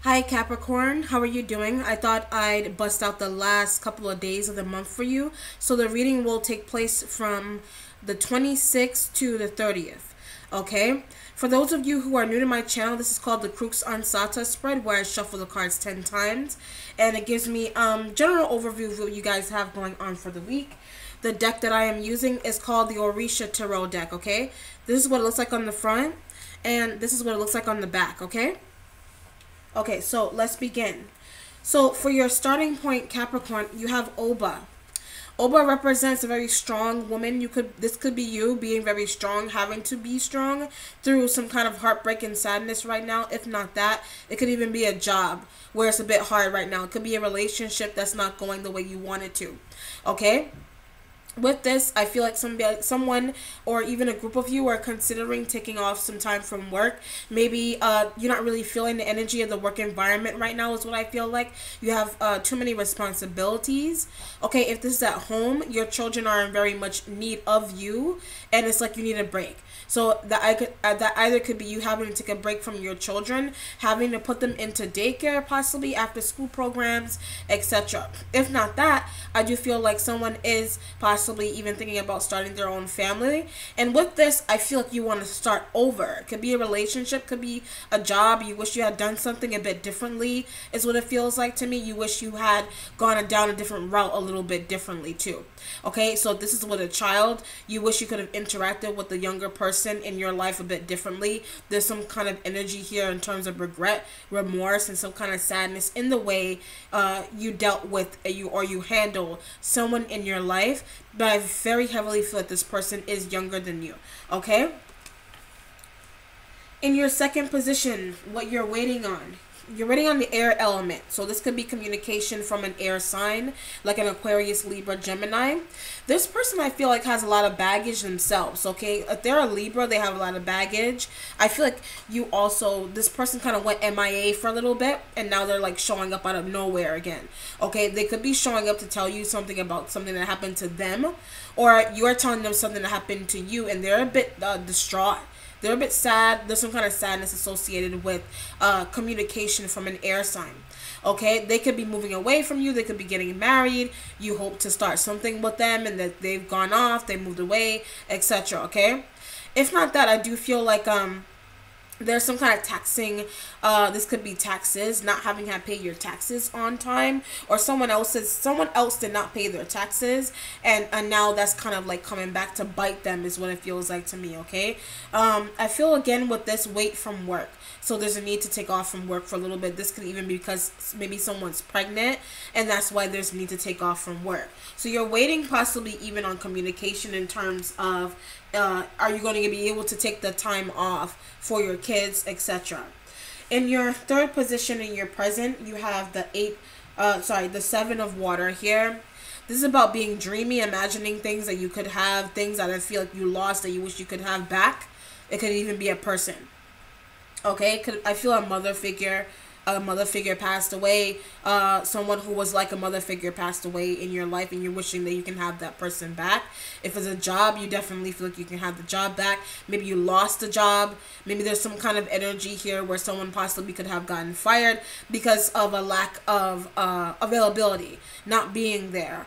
Hi Capricorn, how are you doing? I thought I'd bust out the last couple of days of the month for you. So the reading will take place from the 26th to the 30th. Okay? For those of you who are new to my channel, this is called the Crux Ansata spread, where I shuffle the cards 10 times. And it gives me general overview of what you guys have going on for the week. The deck that I am using is called the Orisha Tarot deck, okay? This is what it looks like on the front, and this is what it looks like on the back, okay? Okay, so let's begin. So for your starting point, Capricorn, you have Oba. Oba represents a very strong woman. This could be you being very strong, having to be strong through some kind of heartbreak and sadness right now. If not that, it could even be a job where it's a bit hard right now. It could be a relationship that's not going the way you want it to. Okay? With this, I feel like someone or even a group of you are considering taking off some time from work. Maybe you're not really feeling the energy of the work environment right now is what I feel like. You have too many responsibilities. Okay, if this is at home, your children are in very much need of you, and it's like you need a break. So that either could be you having to take a break from your children, having to put them into daycare, possibly after school programs, etc. If not that, I do feel like someone is possibly even thinking about starting their own family. And with this, I feel like you want to start over. It could be a relationship, could be a job. You wish you had done something a bit differently, is what it feels like to me. You wish you had gone down a different route a little bit differently too. Okay, so this is with a child. You wish you could have interacted with the younger person in your life a bit differently. There's some kind of energy here in terms of regret, remorse, and some kind of sadness in the way you dealt with you handle someone in your life. But I very heavily feel that this person is younger than you. Okay, in your second position, what you're waiting on. You're waiting on the air element. So this could be communication from an air sign, like an Aquarius, Libra, Gemini. This person, I feel like, has a lot of baggage themselves, okay? If they're a Libra, they have a lot of baggage. I feel like this person kind of went MIA for a little bit, and now they're like showing up out of nowhere again, okay? They could be showing up to tell you something about something that happened to them, or you're telling them something that happened to you, and they're a bit distraught. They're a bit sad. There's some kind of sadness associated with communication from an air sign. Okay, they could be moving away from you. They could be getting married. You hope to start something with them, and that they've gone off, they moved away, etc. Okay, if not that, I do feel like there's some kind of taxing. This could be taxes, not having had paid your taxes on time, or someone else did not pay their taxes, and now that's kind of like coming back to bite them, is what it feels like to me. Okay, I feel again with this weight from work. So there's a need to take off from work for a little bit. This could even be because maybe someone's pregnant, and that's why there's a need to take off from work. So you're waiting possibly even on communication in terms of are you going to be able to take the time off for your kids, etc. In your third position in your present, you have the Seven of Water here. This is about being dreamy, imagining things that you could have, things that I feel like you lost that you wish you could have back. It could even be a person. Okay, I feel a mother figure passed away. Someone who was like a mother figure passed away in your life, and you're wishing that you can have that person back. If it's a job, you definitely feel like you can have the job back. Maybe you lost the job. Maybe there's some kind of energy here where someone possibly could have gotten fired because of a lack of availability, not being there.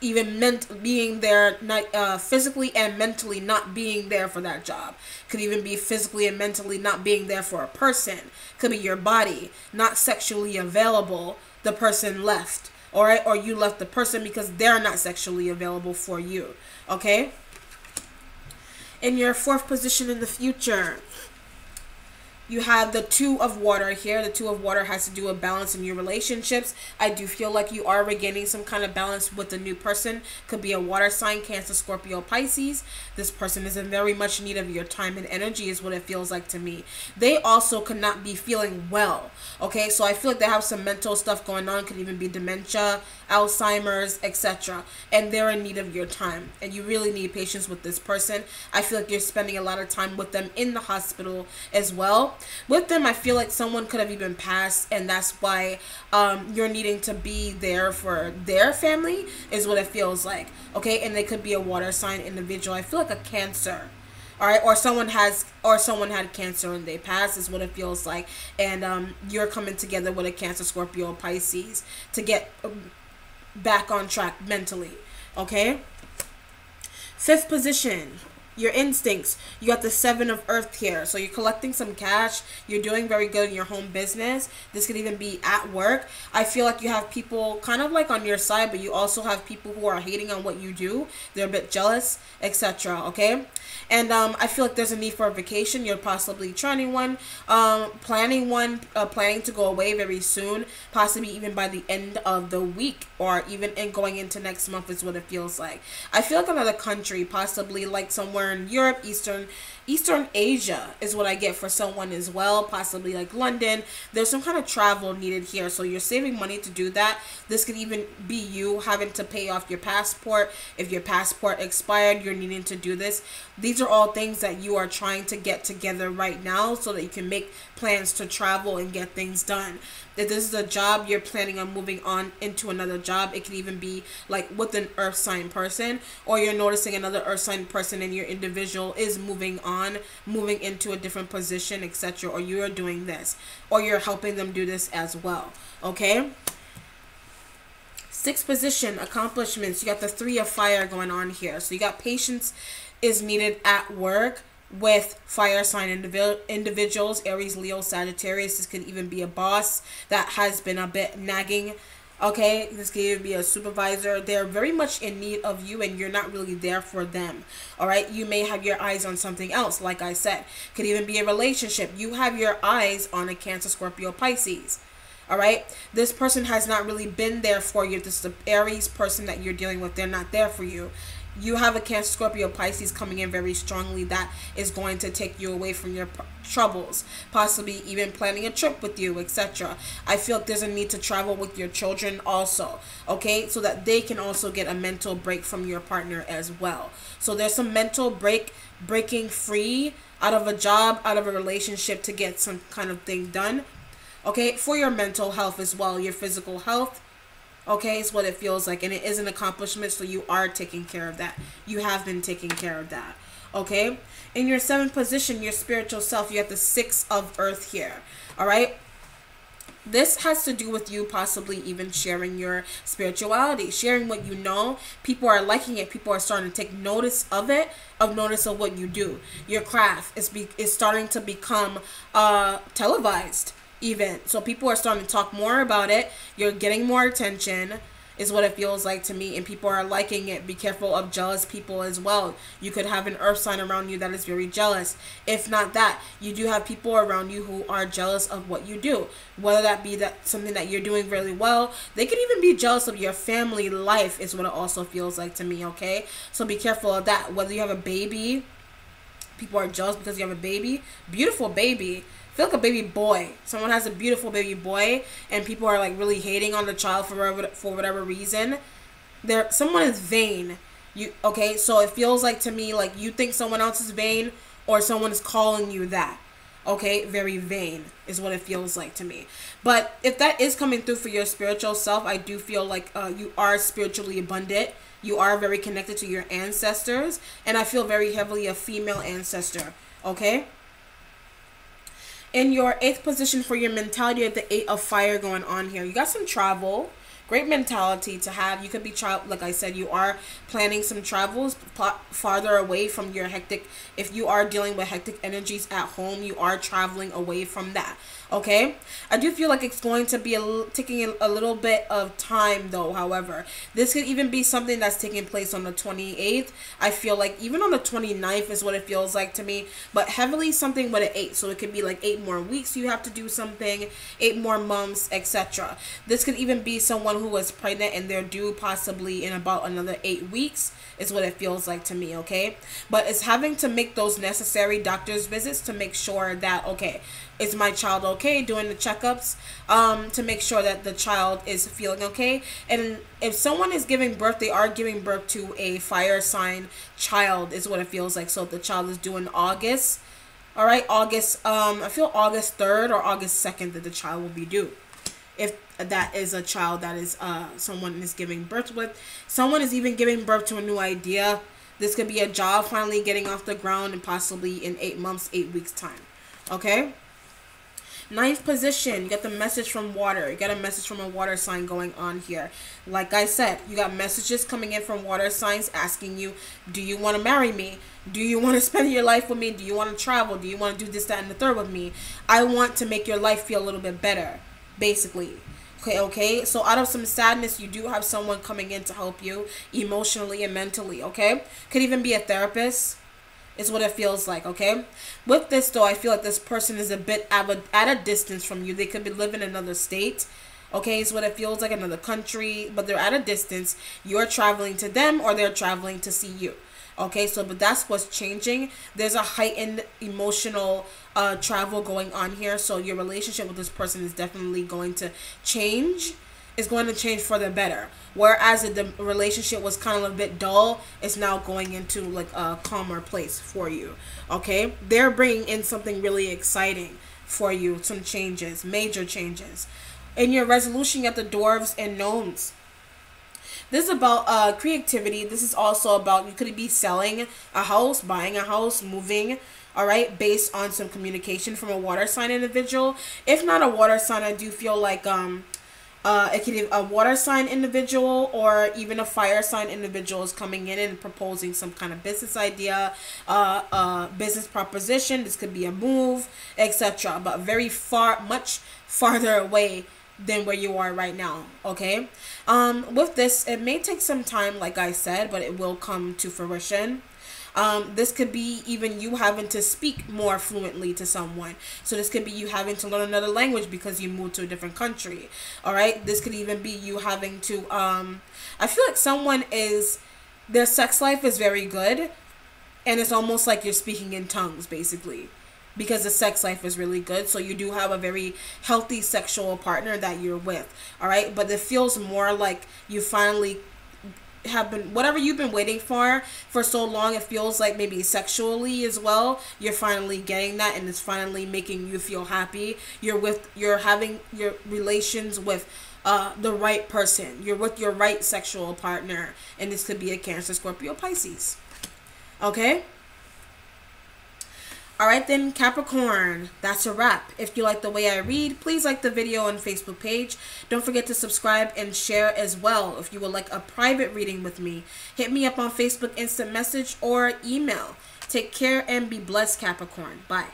Even being there, not physically and mentally not being there for that job. Could even be physically and mentally not being there for a person. Could be your body not sexually available. The person left, all right, or you left the person because they're not sexually available for you. Okay. In your fourth position in the future, you have the Two of Water here. The Two of Water has to do with balance in your relationships. I do feel like you are regaining some kind of balance with the new person. Could be a water sign, Cancer, Scorpio, Pisces. This person is in very much need of your time and energy, is what it feels like to me. They also could not be feeling well. Okay, so I feel like they have some mental stuff going on. Could even be dementia, Alzheimer's, etc. And they're in need of your time. And you really need patience with this person. I feel like you're spending a lot of time with them in the hospital as well. With them, I feel like someone could have even passed, and that's why you're needing to be there for their family, is what it feels like. Okay, and they could be a water sign individual. I feel like a Cancer. All right, someone had cancer and they passed is what it feels like, and you're coming together with a Cancer, Scorpio, Pisces to get back on track mentally. Okay. Fifth position, your instincts. You got the Seven of Earth here. So you're collecting some cash. You're doing very good in your home business. This could even be at work. I feel like you have people kind of like on your side, but you also have people who are hating on what you do. They're a bit jealous, etc. Okay. And I feel like there's a need for a vacation. You're possibly planning one, planning to go away very soon, possibly even by the end of the week, or even in going into next month is what it feels like. I feel like another country, possibly like somewhere in Europe, Eastern Asia is what I get for someone as well, possibly like London. There's some kind of travel needed here, so you're saving money to do that. This could even be you having to pay off your passport. If your passport expired, you're needing to do this. These are all things that you are trying to get together right now so that you can make plans to travel and get things done. If this is a job, you're planning on moving on into another job. It can even be like with an earth sign person, or you're noticing another earth sign person and your individual is moving into a different position, etc. Or you're doing this, or you're helping them do this as well. Okay. Sixth position, accomplishments. You got the Three of Fire going on here. So you got patience is needed at work with fire sign individuals, Aries, Leo, Sagittarius. This could even be a boss that has been a bit nagging. Okay, this could even be a supervisor. They're very much in need of you and you're not really there for them. All right, you may have your eyes on something else. Like I said, could even be a relationship. You have your eyes on a Cancer, Scorpio, Pisces. All right, this person has not really been there for you. This is the Aries person that you're dealing with. They're not there for you. You have a Cancer, Scorpio, Pisces coming in very strongly that is going to take you away from your troubles, possibly even planning a trip with you, etc. I feel like there's a need to travel with your children also, okay, so that they can also get a mental break from your partner as well. So there's some mental breaking free out of a job, out of a relationship to get some kind of thing done, okay, for your mental health as well, your physical health. Okay, is what it feels like, and it is an accomplishment, so you are taking care of that. You have been taking care of that. Okay, in your seventh position, your spiritual self, you have the Six of Earth here. All right, this has to do with you possibly even sharing your spirituality, sharing what you know. People are liking it. People are starting to take notice of it, notice of what you do. Your craft is starting to become televised. Even so, people are starting to talk more about it. You're getting more attention is what it feels like to me, and people are liking it. Be careful of jealous people as well. You could have an earth sign around you that is very jealous. If not that, you do have people around you who are jealous of what you do, whether that be that something that you're doing really well. They could even be jealous of your family life is what it also feels like to me. Okay, so be careful of that. Whether you have a baby, people are jealous because you have a baby, beautiful baby. Feel like a baby boy. Someone has a beautiful baby boy, and people are like really hating on the child for whatever reason. Someone is vain. Okay, so it feels like to me like you think someone else is vain, or someone is calling you that. Okay, very vain is what it feels like to me. But if that is coming through for your spiritual self, I do feel like you are spiritually abundant. You are very connected to your ancestors, and I feel very heavily a female ancestor. Okay. In your eighth position for your mentality, you have the Eight of Fire going on here. You got some travel. Great mentality to have. You could be like I said, you are planning some travels farther away from your hectic. If you are dealing with hectic energies at home, you are traveling away from that. Okay, I do feel like it's going to be taking a little bit of time though. However, this could even be something that's taking place on the 28th. I feel like even on the 29th is what it feels like to me, but heavily something with an 8. So it could be like 8 more weeks you have to do something, 8 more months, etc. This could even be someone who was pregnant and they're due possibly in about another 8 weeks is what it feels like to me. Okay, but it's having to make those necessary doctor's visits to make sure that, okay, is my child okay, doing the checkups to make sure that the child is feeling okay. And if someone is giving birth, they are giving birth to a fire sign child is what it feels like. So if the child is due in August, all right, August, I feel August 3rd or August 2nd that the child will be due. If that is a child that is someone is giving birth with. Someone is even giving birth to a new idea, This could be a job finally getting off the ground and possibly in 8 months, 8 weeks time. Okay? Ninth position, you got the message from water. You got a message from a water sign going on here. Like I said, you got messages coming in from water signs asking you, do you want to marry me? Do you want to spend your life with me? Do you want to travel? Do you want to do this, that, and the third with me? I want to make your life feel a little bit better, basically. Okay? So out of some sadness, you do have someone coming in to help you emotionally and mentally, okay? Could even be a therapist. Is what it feels like, okay? With this, though, I feel like this person is a bit at a distance from you. They could be living in another state, okay? Is what it feels like, another country, but they're at a distance. You're traveling to them or they're traveling to see you, okay? So, but that's what's changing. There's a heightened emotional travel going on here, so your relationship with this person is definitely going to change. Is going to change for the better. Whereas the relationship was kind of a bit dull, it's now going into like a calmer place for you. Okay? They're bringing in something really exciting for you. Some changes, major changes. In your resolution, you got the dwarves and gnomes. This is about creativity. This is also about, you could be selling a house, buying a house, moving, all right, based on some communication from a water sign individual. If not a water sign, I do feel like it could be a water sign individual or even a fire sign individual is coming in and proposing some kind of business idea, business proposition. This could be a move, etc. But much farther away than where you are right now, okay? With this, it may take some time, like I said, but it will come to fruition. This could be even you having to speak more fluently to someone. So this could be you having to learn another language because you moved to a different country. All right. This could even be you having to, I feel like their sex life is very good. And it's almost like you're speaking in tongues, basically, because the sex life is really good. So you do have a very healthy sexual partner that you're with. All right. But it feels more like you finally have been, whatever you've been waiting for so long, it feels like maybe sexually as well, you're finally getting that, and it's finally making you feel happy. You're having your relations with the right person. You're with your right sexual partner, and this could be a Cancer, Scorpio, Pisces. Okay? Alright then, Capricorn, that's a wrap. If you like the way I read, please like the video and Facebook page. Don't forget to subscribe and share as well. If you would like a private reading with me, hit me up on Facebook instant message or email. Take care and be blessed, Capricorn. Bye.